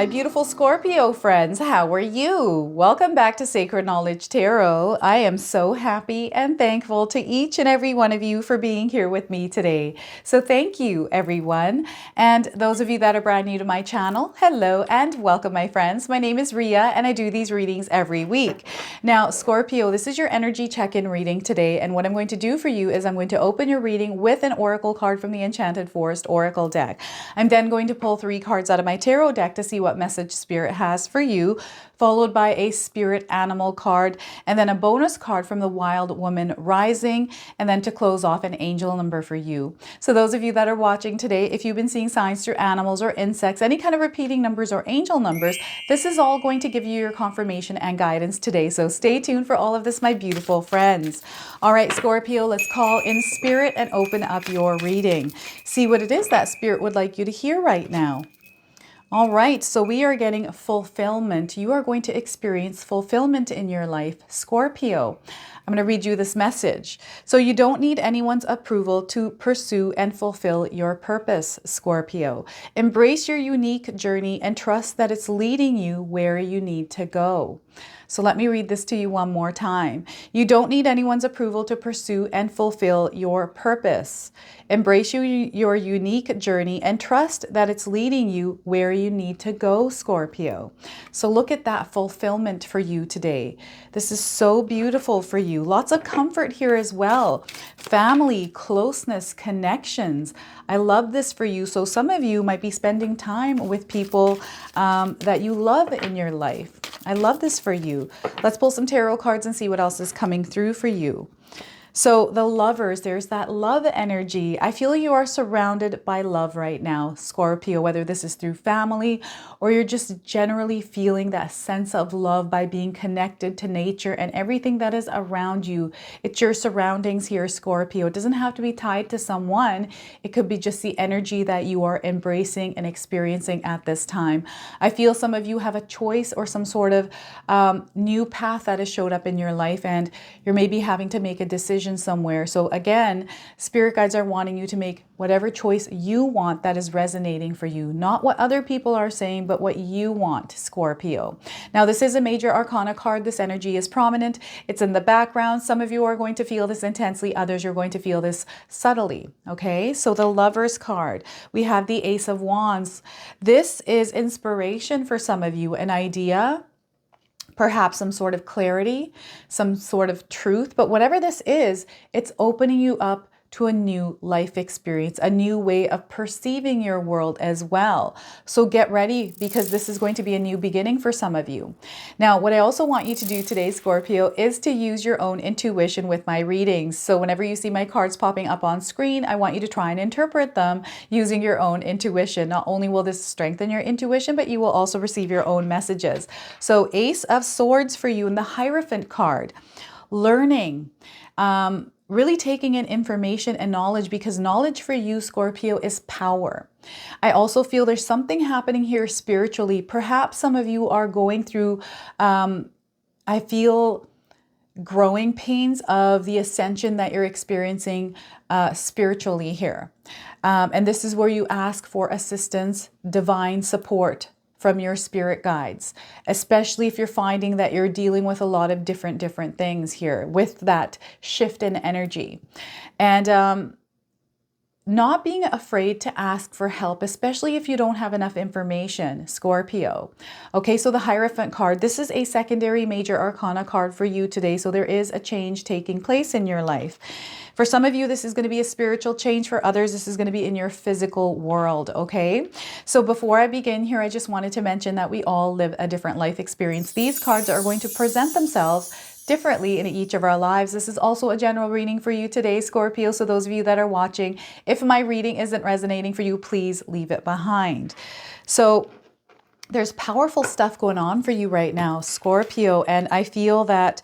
my beautiful Scorpio friends, how are you? Welcome back to Sacred Knowledge Tarot. I am so happy and thankful to each and every one of you for being here with me today. So thank you, everyone. And those of you that are brand new to my channel, hello and welcome, my friends. My name is Ria and I do these readings every week. Now, Scorpio, this is your energy check-in reading today. And what I'm going to do for you is I'm going to open your reading with an oracle card from the Enchanted Forest Oracle deck. I'm then going to pull 3 cards out of my tarot deck to see what message Spirit has for you, followed by a spirit animal card, and then a bonus card from the Wild Woman Rising, and then to close off an angel number for you. So those of you that are watching today, if you've been seeing signs through animals or insects, any kind of repeating numbers or angel numbers, this is all going to give you your confirmation and guidance today. So stay tuned for all of this, my beautiful friends. All right, Scorpio, let's call in Spirit and open up your reading. See what it is that Spirit would like you to hear right now. All right, so we are getting fulfillment. You are going to experience fulfillment in your life, Scorpio. I'm going to read you this message. So you don't need anyone's approval to pursue and fulfill your purpose, Scorpio. Embrace your unique journey and trust that it's leading you where you need to go. So let me read this to you one more time. You don't need anyone's approval to pursue and fulfill your purpose. Embrace your unique journey and trust that it's leading you where you need to go, Scorpio. So look at that fulfillment for you today. This is so beautiful for you. Lots of comfort here as well. Family, closeness, connections. I love this for you. So some of you might be spending time with people that you love in your life. I love this for you. Let's pull some tarot cards and see what else is coming through for you. So the lovers, there's that love energy. I feel you are surrounded by love right now, Scorpio, whether this is through family or you're just generally feeling that sense of love by being connected to nature and everything that is around you. It's your surroundings here, Scorpio. It doesn't have to be tied to someone. It could be just the energy that you are embracing and experiencing at this time. I feel some of you have a choice or some sort of new path that has showed up in your life, and you're maybe having to make a decision somewhere. So again, spirit guides are wanting you to make whatever choice you want that is resonating for you, not what other people are saying, but what you want, Scorpio. Now, this is a major arcana card. This energy is prominent. It's in the background. Some of you are going to feel this intensely. Others, you're going to feel this subtly. Okay. So the Lovers card, we have the Ace of Wands. This is inspiration for some of you, an idea, perhaps some sort of clarity, some sort of truth, but whatever this is, it's opening you up to a new life experience, a new way of perceiving your world as well. So get ready, because this is going to be a new beginning for some of you. Now, what I also want you to do today, Scorpio, is to use your own intuition with my readings. So whenever you see my cards popping up on screen, I want you to try and interpret them using your own intuition. Not only will this strengthen your intuition, but you will also receive your own messages. So Ace of Swords for you in the Hierophant card. Learning. Really taking in information and knowledge, because knowledge for you, Scorpio, is power. I also feel there's something happening here spiritually. Perhaps some of you are going through, I feel, growing pains of the ascension that you're experiencing spiritually here. And this is where you ask for assistance, divine support from your spirit guides, especially if you're finding that you're dealing with a lot of different things here with that shift in energy. And not being afraid to ask for help, especially if you don't have enough information, Scorpio. Okay, so the Hierophant card, this is a secondary major arcana card for you today. So there is a change taking place in your life. For some of you, this is going to be a spiritual change. For others, this is going to be in your physical world, okay? So before I begin here, I just wanted to mention that we all live a different life experience. These cards are going to present themselves differently in each of our lives. This is also a general reading for you today, Scorpio. So those of you that are watching, if my reading isn't resonating for you, please leave it behind. So there's powerful stuff going on for you right now, Scorpio. And I feel that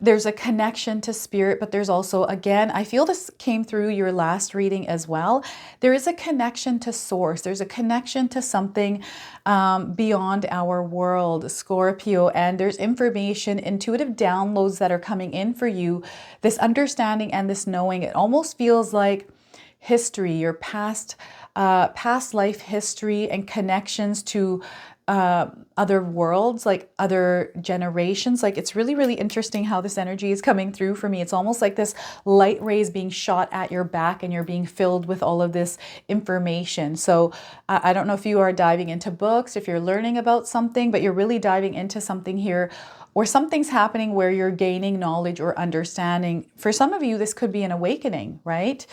there's a connection to spirit, but there's also, again, I feel this came through your last reading as well. There is a connection to source. There's a connection to something beyond our world, Scorpio, and there's information, intuitive downloads that are coming in for you. This understanding and this knowing, it almost feels like history, your past life history and connections to other worlds, like other generations. Like it's really, really interesting how this energy is coming through for me. It's almost like this light rays being shot at your back and you're being filled with all of this information. So I don't know if you are diving into books, if you're learning about something, but you're really diving into something here, or something's happening where you're gaining knowledge or understanding. For some of you, this could be an awakening, right?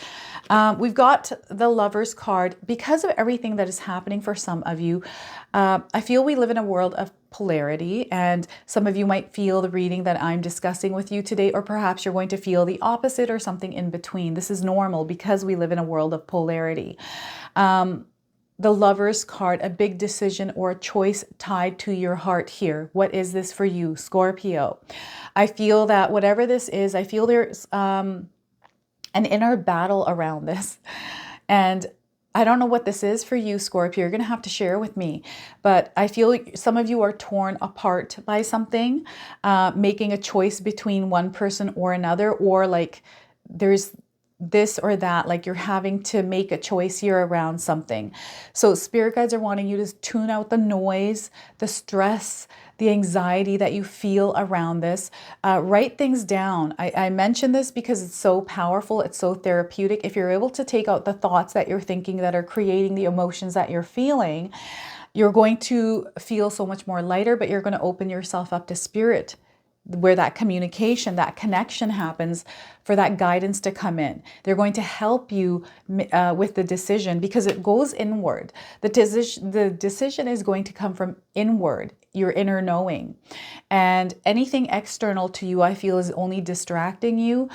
We've got the Lover's card. Because of everything that is happening for some of you, I feel we live in a world of polarity, and some of you might feel the reading that I'm discussing with you today, or perhaps you're going to feel the opposite or something in between. This is normal because we live in a world of polarity. The Lover's card, a big decision or a choice tied to your heart here. What is this for you, Scorpio? I feel that whatever this is, I feel there's an inner battle around this. And I don't know what this is for you, Scorpio. You're going to have to share with me. But I feel some of you are torn apart by something, making a choice between one person or another, or like there's this or that, like you're having to make a choice here around something. So spirit guides are wanting you to tune out the noise, the stress, the anxiety that you feel around this. Write things down. I mention this because it's so powerful. It's so therapeutic. If you're able to take out the thoughts that you're thinking that are creating the emotions that you're feeling, you're going to feel so much more lighter, but you're going to open yourself up to spirit, where that communication, that connection happens, for that guidance to come in. They're going to help you with the decision because it goes inward. The decision is going to come from inward, your inner knowing. And anything external to you, I feel, is only distracting you,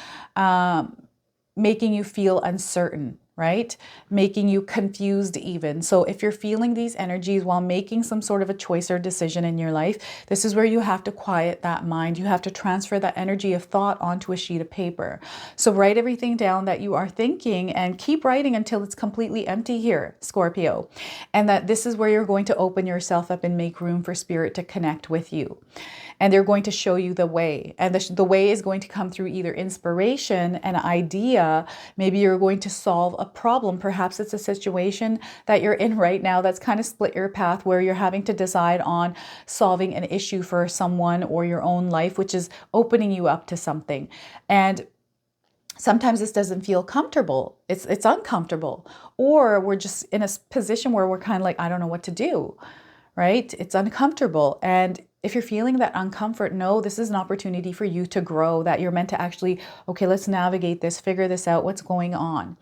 making you feel uncertain, right? Making you confused even. So if you're feeling these energies while making some sort of a choice or decision in your life, this is where you have to quiet that mind. You have to transfer that energy of thought onto a sheet of paper. So write everything down that you are thinking and keep writing until it's completely empty here, Scorpio. And that this is where you're going to open yourself up and make room for spirit to connect with you. And they're going to show you the way. And the way is going to come through either inspiration, an idea. Maybe you're going to solve a problem. Perhaps it's a situation that you're in right now that's kind of split your path, where you're having to decide on solving an issue for someone or your own life, which is opening you up to something. And sometimes this doesn't feel comfortable. It's uncomfortable. Or we're just in a position where we're kind of like, I don't know what to do, right? It's uncomfortable. And if you're feeling that uncomfort, no, this is an opportunity for you to grow, that you're meant to actually, okay, let's navigate this, figure this out, what's going on.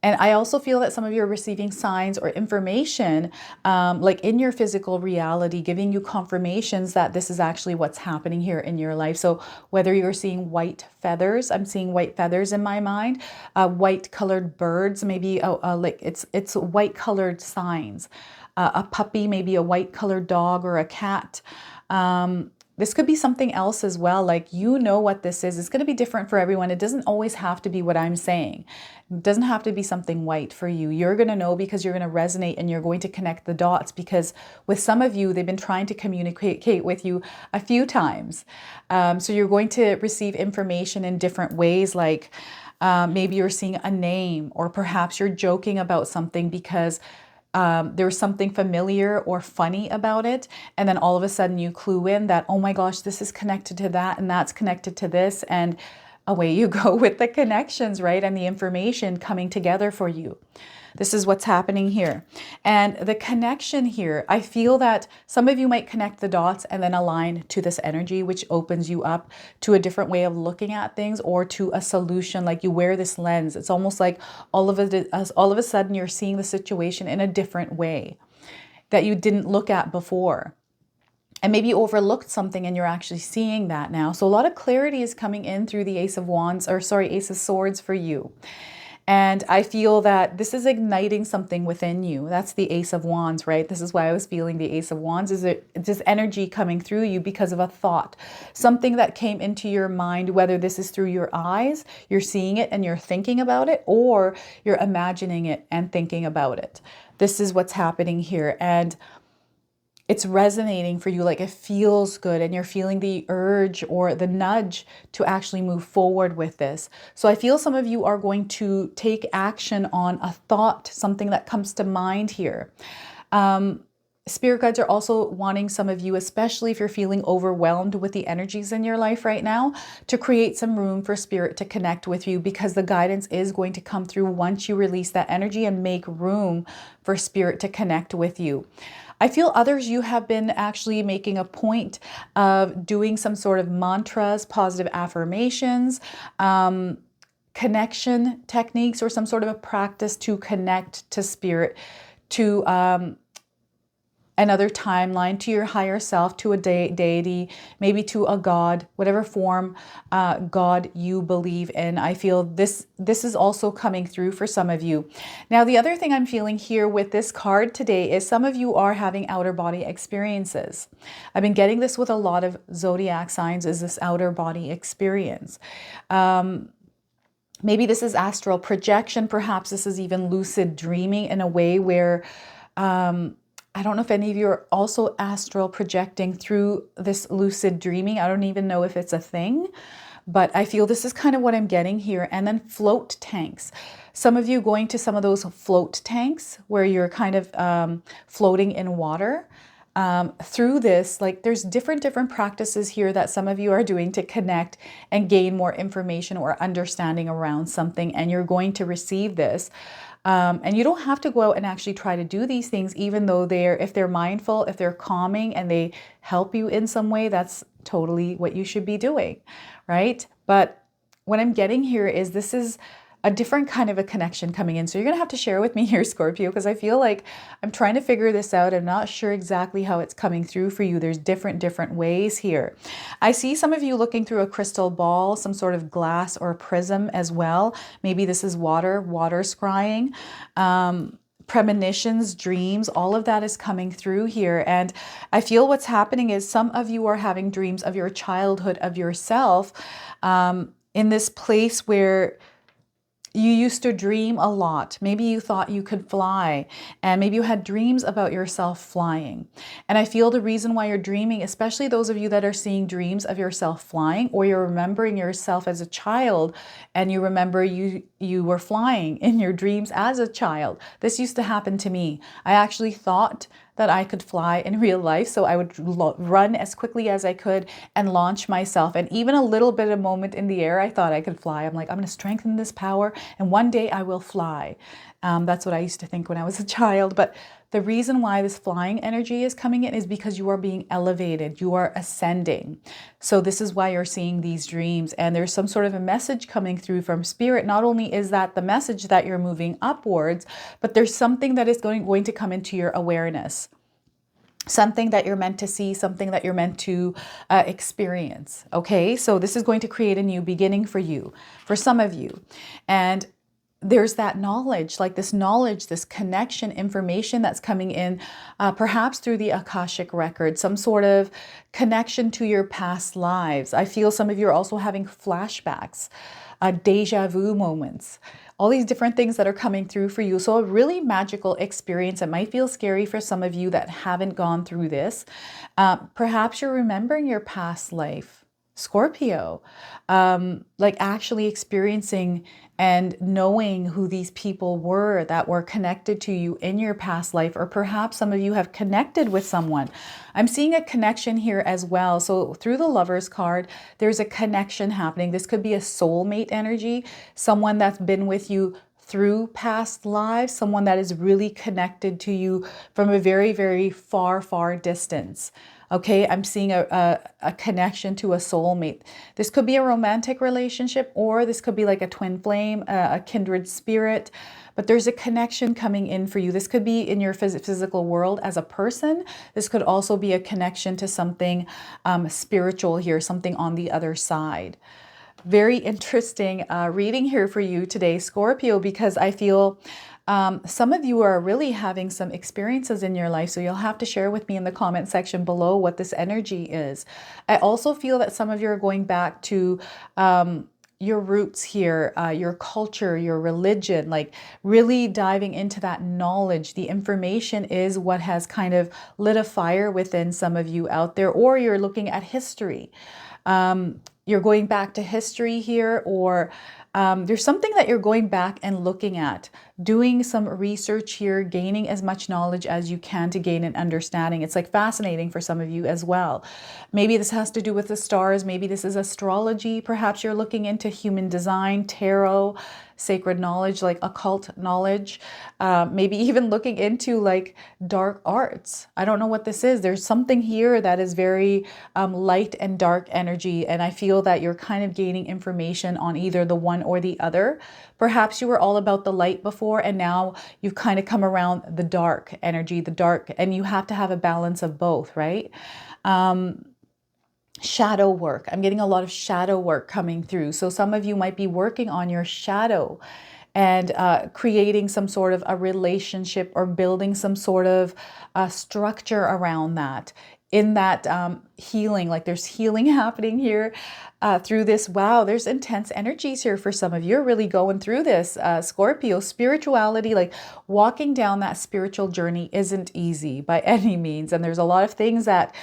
And I also feel that some of you are receiving signs or information, like in your physical reality, giving you confirmations that this is actually what's happening here in your life. So whether you're seeing white feathers, I'm seeing white feathers in my mind, white colored birds, maybe like it's white colored signs, a puppy, maybe a white colored dog or a cat. This could be something else as well. Like, you know what this is. It's going to be different for everyone. It doesn't always have to be what I'm saying. It doesn't have to be something white for you. You're going to know because you're going to resonate and you're going to connect the dots, because with some of you, they've been trying to communicate with you a few times. So you're going to receive information in different ways, like maybe you're seeing a name, or perhaps you're joking about something because there's something familiar or funny about it. And then all of a sudden you clue in that, oh my gosh, this is connected to that and that's connected to this. And away you go with the connections, right? And the information coming together for you. This is what's happening here. And the connection here, I feel that some of you might connect the dots and then align to this energy, which opens you up to a different way of looking at things, or to a solution. Like, you wear this lens. It's almost like all of a sudden you're seeing the situation in a different way that you didn't look at before. And maybe you overlooked something and you're actually seeing that now. So a lot of clarity is coming in through the Ace of Wands, or sorry, Ace of Swords for you. And I feel that this is igniting something within you. That's the Ace of Wands, right? This is why I was feeling the Ace of Wands. Is it this energy coming through you because of a thought, something that came into your mind, whether this is through your eyes, you're seeing it and you're thinking about it, or you're imagining it and thinking about it. This is what's happening here. And it's resonating for you, like it feels good, and you're feeling the urge or the nudge to actually move forward with this. So I feel some of you are going to take action on a thought, something that comes to mind here. Spirit guides are also wanting some of you, especially if you're feeling overwhelmed with the energies in your life right now, to create some room for Spirit to connect with you, because the guidance is going to come through once you release that energy and make room for Spirit to connect with you. I feel others, you have been actually making a point of doing some sort of mantras, positive affirmations, connection techniques, or some sort of a practice to connect to Spirit, to another timeline, to your higher self, to a deity, maybe to a God, whatever form God you believe in. I feel this is also coming through for some of you. Now, the other thing I'm feeling here with this card today is some of you are having outer body experiences. I've been getting this with a lot of zodiac signs, is this outer body experience. Maybe this is astral projection. Perhaps this is even lucid dreaming in a way where I don't know if any of you are also astral projecting through this lucid dreaming. I don't even know if it's a thing, but I feel this is kind of what I'm getting here. And then float tanks. Some of you going to some of those float tanks where you're kind of floating in water. Through this, like there's different practices here that some of you are doing to connect and gain more information or understanding around something, and you're going to receive this. And you don't have to go out and actually try to do these things, even though if they're mindful, if they're calming and they help you in some way, that's totally what you should be doing, right? But what I'm getting here is this is a different kind of a connection coming in. So you're going to have to share with me here, Scorpio, because I feel like I'm trying to figure this out. I'm not sure exactly how it's coming through for you. There's different ways here. I see some of you looking through a crystal ball, some sort of glass or prism as well. Maybe this is water scrying. Premonitions, dreams, all of that is coming through here. And I feel what's happening is some of you are having dreams of your childhood, of yourself, in this place where you used to dream a lot. Maybe you thought you could fly, and maybe you had dreams about yourself flying. And I feel the reason why you're dreaming, especially those of you that are seeing dreams of yourself flying, or you're remembering yourself as a child and you remember you were flying in your dreams as a child. This used to happen to me. I actually thought that I could fly in real life. So I would run as quickly as I could and launch myself. And even a little bit of moment in the air, I thought I could fly. I'm like, I'm going to strengthen this power and one day I will fly. That's what I used to think when I was a child. But the reason why this flying energy is coming in is because you are being elevated. You are ascending. So this is why you're seeing these dreams. And there's some sort of a message coming through from Spirit. Not only is that the message that you're moving upwards, but there's something that is going to come into your awareness. Something that you're meant to see, something that you're meant to experience. Okay, so this is going to create a new beginning for you, for some of you. And there's that knowledge, like this knowledge, this connection, information that's coming in, perhaps through the Akashic record, some sort of connection to your past lives. I feel some of you are also having flashbacks, deja vu moments, all these different things that are coming through for you. So a really magical experience. It might feel scary for some of you that haven't gone through this. Perhaps you're remembering your past life, Scorpio, like actually experiencing and knowing who these people were that were connected to you in your past life, or perhaps some of you have connected with someone. I'm seeing a connection here as well. So through the Lovers card, there's a connection happening. This could be a soulmate energy, someone that's been with you through past lives, someone that is really connected to you from a very far distance. Okay, I'm seeing a connection to a soulmate. This could be a romantic relationship, or this could be like a twin flame, a kindred spirit, but there's a connection coming in for you. This could be in your physical world as a person. This could also be a connection to something spiritual here, something on the other side. Very interesting reading here for you today, Scorpio, because I feel some of you are really having some experiences in your life, so you'll have to share with me in the comment section below what this energy is. I also feel that some of you are going back to your roots here, your culture, your religion, like really diving into that knowledge. The information is what has kind of lit a fire within some of you out there, or you're looking at history. You're going back to history here, or there's something that you're going back and looking at doing some research here, gaining as much knowledge as you can to gain an understanding. It's like fascinating for some of you as well. Maybe this has to do with the stars. Maybe this is astrology. Perhaps you're looking into human design, tarot, sacred knowledge, like occult knowledge, maybe even looking into like dark arts. I don't know what this is. There's something here that is very light and dark energy. And I feel that you're kind of gaining information on either the one or the other. Perhaps you were all about the light before, and now you've kind of come around the dark energy, the dark, and you have to have a balance of both, right? Shadow work. I'm getting a lot of shadow work coming through. So some of you might be working on your shadow and creating some sort of a relationship or building some sort of structure around that. In that healing, like there's healing happening here through this. Wow, there's intense energies here for some of you. You're really going through this, Scorpio. Spirituality, like walking down that spiritual journey isn't easy by any means. And there's a lot of things that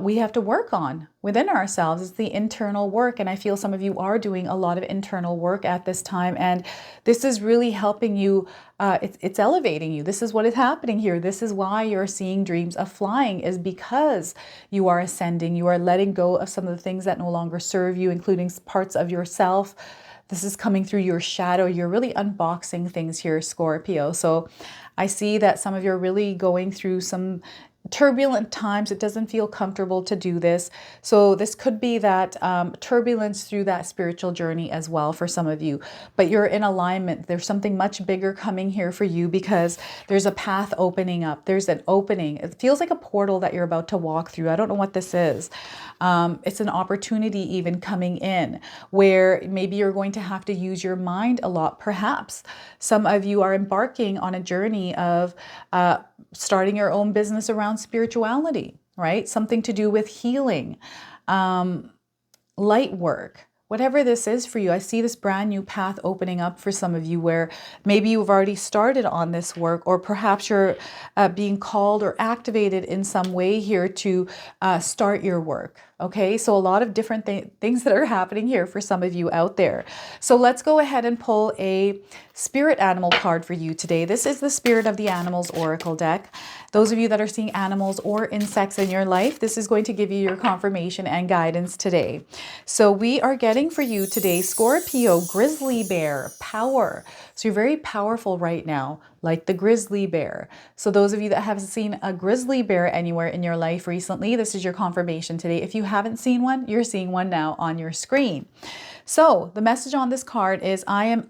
we have to work on within ourselves. It's the internal work. And I feel some of you are doing a lot of internal work at this time. And this is really helping you. It's elevating you. This is what is happening here. This is why you're seeing dreams of flying, is because you are ascending. You are letting go of some of the things that no longer serve you, including parts of yourself. This is coming through your shadow. You're really unboxing things here, Scorpio. So I see that some of you are really going through some turbulent times. It doesn't feel comfortable to do this. So this could be that turbulence through that spiritual journey as well for some of you. But you're in alignment. There's something much bigger coming here for you because there's a path opening up. There's an opening. It feels like a portal that you're about to walk through. I don't know what this is. It's an opportunity even coming in where maybe you're going to have to use your mind a lot. Perhaps some of you are embarking on a journey of starting your own business around spirituality, right? Something to do with healing, light work, whatever this is for you. I see this brand new path opening up for some of you where maybe you've already started on this work, or perhaps you're being called or activated in some way here to start your work. Okay, so a lot of different things that are happening here for some of you out there. So let's go ahead and pull a spirit animal card for you today. This is the Spirit of the Animals Oracle deck. Those of you that are seeing animals or insects in your life, this is going to give you your confirmation and guidance today. So we are getting for you today, Scorpio, grizzly bear, power. So you're very powerful right now, like the grizzly bear. So those of you that have seen a grizzly bear anywhere in your life recently, this is your confirmation today. If you haven't seen one, you're seeing one now on your screen. So the message on this card is, I am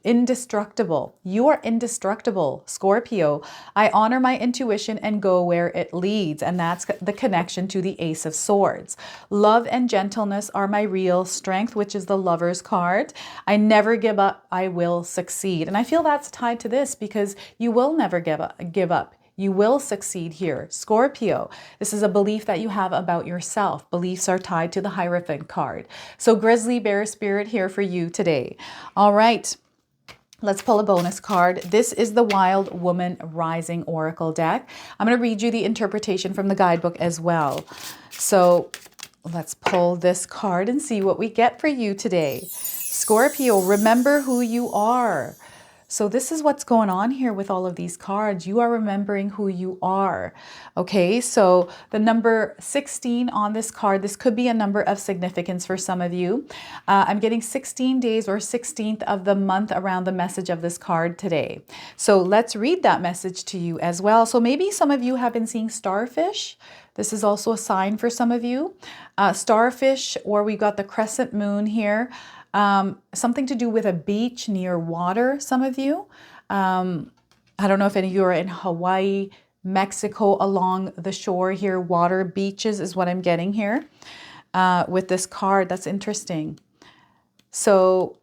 indestructible. You are indestructible, Scorpio. I honor my intuition and go where it leads. And that's the connection to the Ace of Swords. Love and gentleness are my real strength, which is the Lover's card. I never give up. I will succeed. And I feel that's tied to this because you will never give up. You will succeed here, Scorpio. This is a belief that you have about yourself. Beliefs are tied to the Hierophant card. So grizzly bear spirit here for you today. All right. Let's pull a bonus card. This is the Wild Woman Rising Oracle deck. I'm going to read you the interpretation from the guidebook as well. So let's pull this card and see what we get for you today. Scorpio, remember who you are. So this is what's going on here with all of these cards. You are remembering who you are. Okay, so the number 16 on this card, this could be a number of significance for some of you. I'm getting 16 days or 16th of the month around the message of this card today. So let's read that message to you as well. So maybe some of you have been seeing starfish. This is also a sign for some of you. Starfish, or we got the crescent moon here. Something to do with a beach near water, some of you. I don't know if any of you are in Hawaii, Mexico, along the shore here. Water, beaches is what I'm getting here with this card. That's interesting. So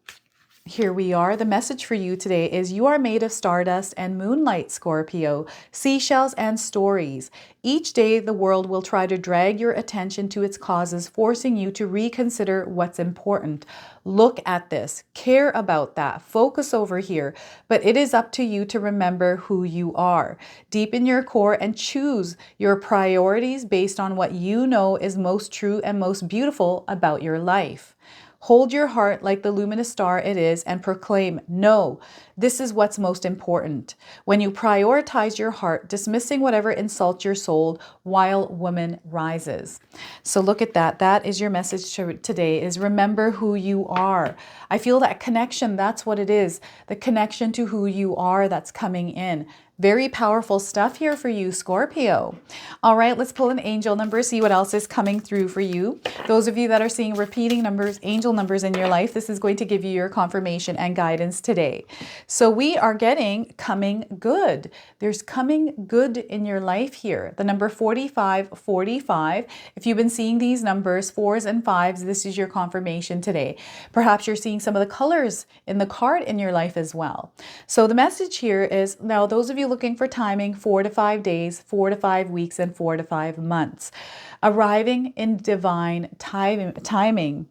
here we are. The message for you today is, you are made of stardust and moonlight, Scorpio, seashells and stories. Each day, the world will try to drag your attention to its causes, forcing you to reconsider what's important. Look at this, care about that, focus over here, but it is up to you to remember who you are. Deep in your core, and choose your priorities based on what you know is most true and most beautiful about your life. Hold your heart like the luminous star it is and proclaim, no, this is what's most important. When you prioritize your heart, dismissing whatever insults your soul while woman rises. So look at that. That is your message today, is remember who you are. I feel that connection, that's what it is. The connection to who you are that's coming in. Very powerful stuff here for you, Scorpio. All right, let's pull an angel number, see what else is coming through for you. Those of you that are seeing repeating numbers, angel numbers in your life, this is going to give you your confirmation and guidance today. So we are getting coming good. There's coming good in your life here. The number 4545. If you've been seeing these numbers, 4s and 5s, this is your confirmation today. Perhaps you're seeing some of the colors in the card in your life as well. So the message here is, now those of you looking for timing, 4 to 5 days, 4 to 5 weeks, and 4 to 5 months. Arriving in divine timing.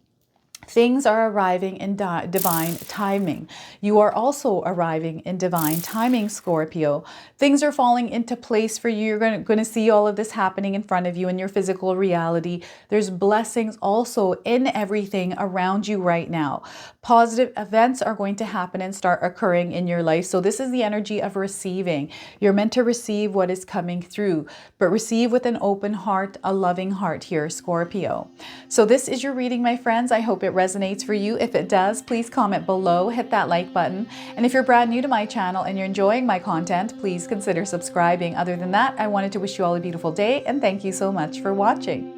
Things are arriving in divine timing. You are also arriving in divine timing, Scorpio. Things are falling into place for you. You're going to see all of this happening in front of you in your physical reality. There's blessings also in everything around you right now. Positive events are going to happen and start occurring in your life. So this is the energy of receiving. You're meant to receive what is coming through, but receive with an open heart, a loving heart here, Scorpio. So this is your reading, my friends. I hope it resonates for you. If it does, please comment below, hit that like button. And if you're brand new to my channel and you're enjoying my content, please consider subscribing. Other than that, I wanted to wish you all a beautiful day and thank you so much for watching.